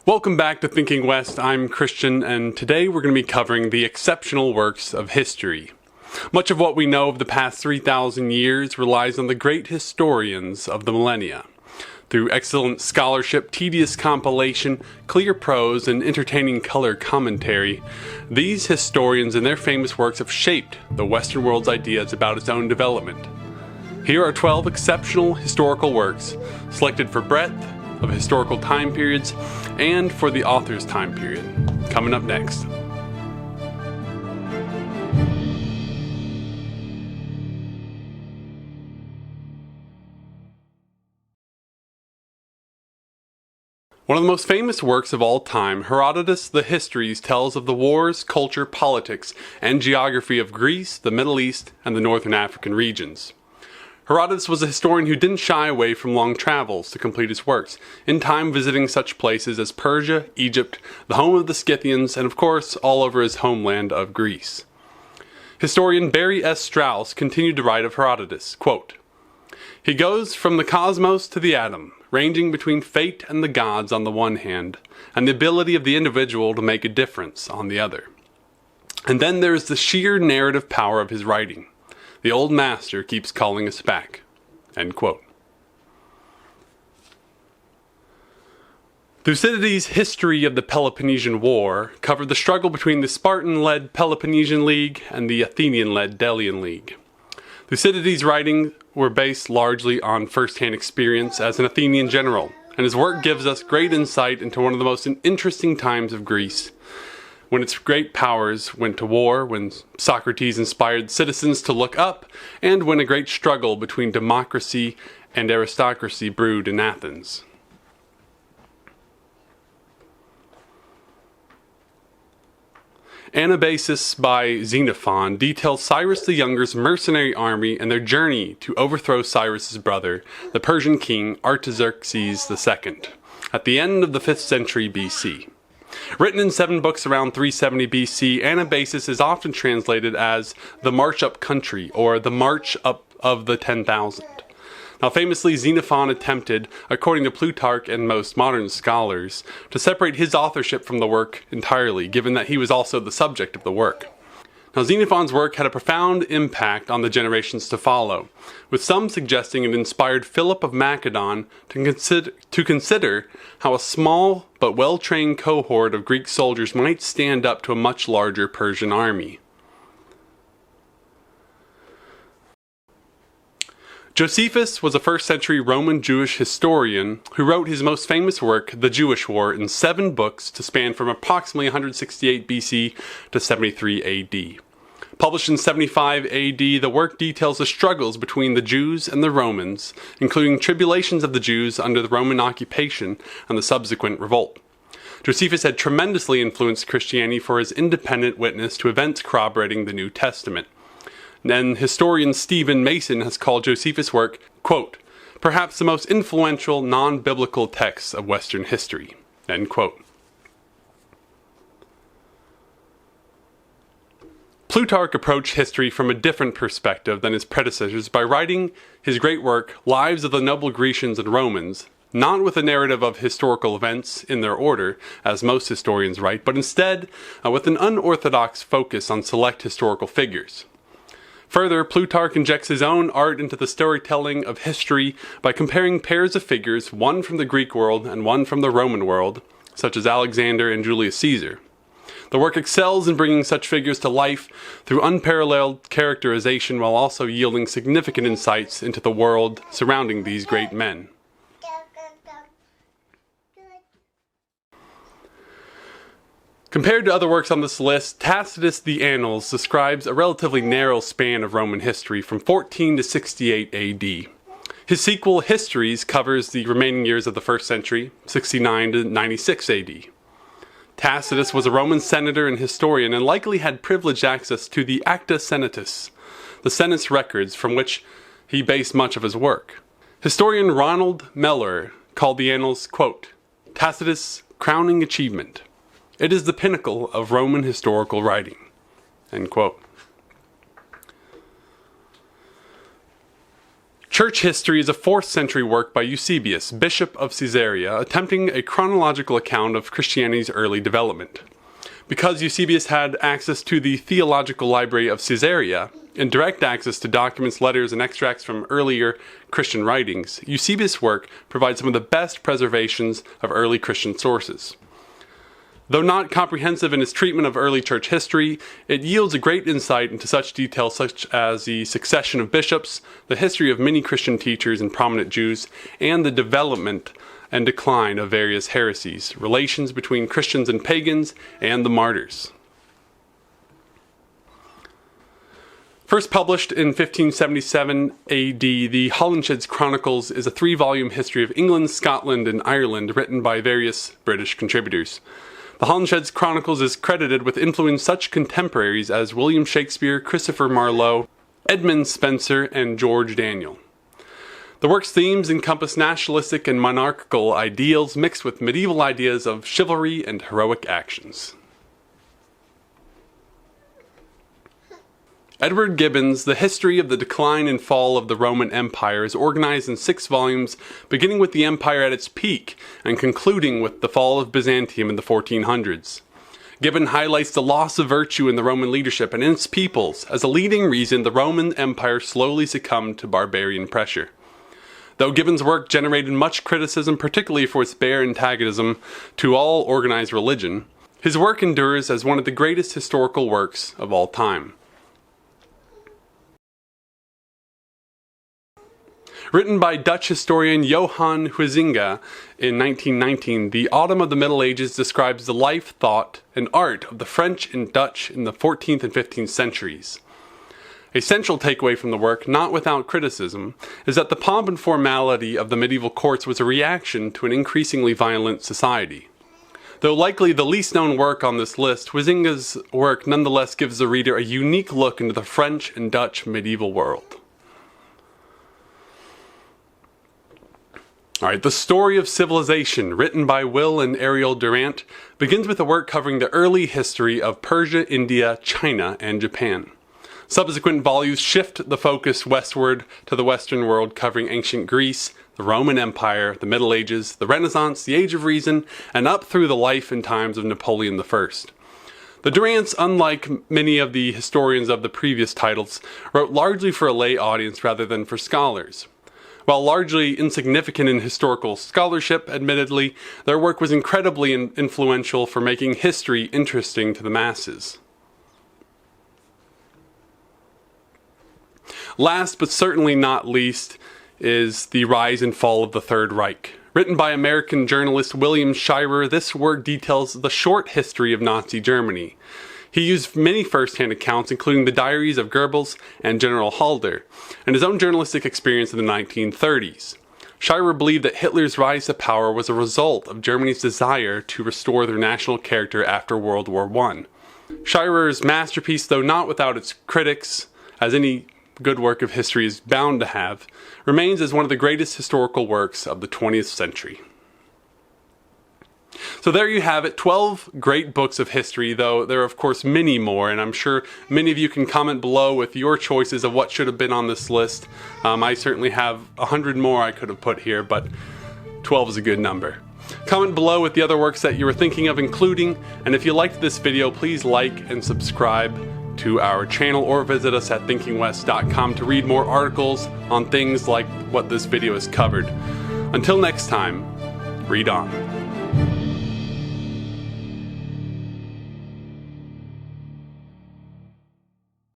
Welcome back to Thinking West. I'm Christian, and today we're going to be covering the exceptional works of history. Much of what we know of the past 3,000 years relies on the great historians of the millennia. Through excellent scholarship, tedious compilation, clear prose, and entertaining color commentary, these historians and their famous works have shaped the Western world's ideas about its own development. Here are 12 exceptional historical works, selected for breadth of historical time periods and for the author's time period. Coming up next. One of the most famous works of all time, Herodotus' The Histories tells of the wars, culture, politics, and geography of Greece, the Middle East, and the northern African regions. Herodotus was a historian who didn't shy away from long travels to complete his works, in time visiting such places as Persia, Egypt, the home of the Scythians, and of course all over his homeland of Greece. Historian Barry S. Strauss continued to write of Herodotus, quote, "He goes from the cosmos to the atom, ranging between fate and the gods on the one hand, and the ability of the individual to make a difference on the other. And then there is the sheer narrative power of his writing. The old master keeps calling us back." End quote. Thucydides' History of the Peloponnesian War covered the struggle between the Spartan-led Peloponnesian League and the Athenian-led Delian League. Thucydides' writings were based largely on first-hand experience as an Athenian general, and his work gives us great insight into one of the most interesting times of Greece, when its great powers went to war, when Socrates inspired citizens to look up, and when a great struggle between democracy and aristocracy brewed in Athens. Anabasis by Xenophon details Cyrus the Younger's mercenary army and their journey to overthrow Cyrus's brother, the Persian king Artaxerxes II, at the end of the 5th century BC. Written in 7 books around 370 BC, Anabasis is often translated as the March Up Country or the March Up of the 10,000. Now famously, Xenophon attempted, according to Plutarch and most modern scholars, to separate his authorship from the work entirely, given that he was also the subject of the work. Now Xenophon's work had a profound impact on the generations to follow, with some suggesting it inspired Philip of Macedon to consider how a small but well-trained cohort of Greek soldiers might stand up to a much larger Persian army. Josephus was a 1st century Roman Jewish historian who wrote his most famous work, The Jewish War, in 7 books to span from approximately 168 BC to 73 AD. Published in 75 AD, the work details the struggles between the Jews and the Romans, including tribulations of the Jews under the Roman occupation and the subsequent revolt. Josephus had tremendously influenced Christianity for his independent witness to events corroborating the New Testament. And historian Stephen Mason has called Josephus' work, quote, "perhaps the most influential non-biblical text of Western history," end quote. Plutarch approached history from a different perspective than his predecessors by writing his great work, Lives of the Noble Grecians and Romans, not with a narrative of historical events in their order, as most historians write, but instead with an unorthodox focus on select historical figures. Further, Plutarch injects his own art into the storytelling of history by comparing pairs of figures, one from the Greek world and one from the Roman world, such as Alexander and Julius Caesar. The work excels in bringing such figures to life through unparalleled characterization while also yielding significant insights into the world surrounding these great men. Compared to other works on this list, Tacitus' The Annals describes a relatively narrow span of Roman history from 14 to 68 AD. His sequel, Histories, covers the remaining years of the 1st century, 69 to 96 AD. Tacitus was a Roman senator and historian and likely had privileged access to the Acta Senatus, the Senate's records from which he based much of his work. Historian Ronald Meller called the Annals, quote, "Tacitus' crowning achievement. It is the pinnacle of Roman historical writing," end quote. Church History is a 4th century work by Eusebius, Bishop of Caesarea, attempting a chronological account of Christianity's early development. Because Eusebius had access to the theological library of Caesarea and direct access to documents, letters, and extracts from earlier Christian writings, Eusebius' work provides some of the best preservations of early Christian sources. Though not comprehensive in its treatment of early church history, it yields a great insight into such details such as the succession of bishops, the history of many Christian teachers and prominent Jews, and the development and decline of various heresies, relations between Christians and pagans, and the martyrs. First published in 1577 AD, the Holinshed's Chronicles is a 3-volume history of England, Scotland, and Ireland written by various British contributors. The Holinshed's Chronicles is credited with influencing such contemporaries as William Shakespeare, Christopher Marlowe, Edmund Spenser, and George Daniel. The work's themes encompass nationalistic and monarchical ideals mixed with medieval ideas of chivalry and heroic actions. Edward Gibbon's The History of the Decline and Fall of the Roman Empire is organized in 6 volumes, beginning with the empire at its peak and concluding with the fall of Byzantium in the 1400s. Gibbon highlights the loss of virtue in the Roman leadership and in its peoples as a leading reason the Roman Empire slowly succumbed to barbarian pressure. Though Gibbon's work generated much criticism, particularly for its bare antagonism to all organized religion, his work endures as one of the greatest historical works of all time. Written by Dutch historian Johan Huizinga in 1919, The Autumn of the Middle Ages describes the life, thought, and art of the French and Dutch in the 14th and 15th centuries. A central takeaway from the work, not without criticism, is that the pomp and formality of the medieval courts was a reaction to an increasingly violent society. Though likely the least known work on this list, Huizinga's work nonetheless gives the reader a unique look into the French and Dutch medieval world. Alright, The Story of Civilization, written by Will and Ariel Durant, begins with a work covering the early history of Persia, India, China, and Japan. Subsequent volumes shift the focus westward to the Western world, covering ancient Greece, the Roman Empire, the Middle Ages, the Renaissance, the Age of Reason, and up through the life and times of Napoleon I. The Durants, unlike many of the historians of the previous titles, wrote largely for a lay audience rather than for scholars. While largely insignificant in historical scholarship, admittedly, their work was incredibly influential for making history interesting to the masses. Last but certainly not least is The Rise and Fall of the Third Reich. Written by American journalist William Shirer, this work details the short history of Nazi Germany. He used many first-hand accounts, including the diaries of Goebbels and General Halder, and his own journalistic experience in the 1930s. Shirer believed that Hitler's rise to power was a result of Germany's desire to restore their national character after World War I. Shirer's masterpiece, though not without its critics, as any good work of history is bound to have, remains as one of the greatest historical works of the 20th century. So there you have it, 12 great books of history, though there are of course many more, and I'm sure many of you can comment below with your choices of what should have been on this list. I certainly have 100 more I could have put here, but 12 is a good number. Comment below with the other works that you were thinking of including, and if you liked this video, please like and subscribe to our channel or visit us at ThinkingWest.com to read more articles on things like what this video has covered. Until next time, read on.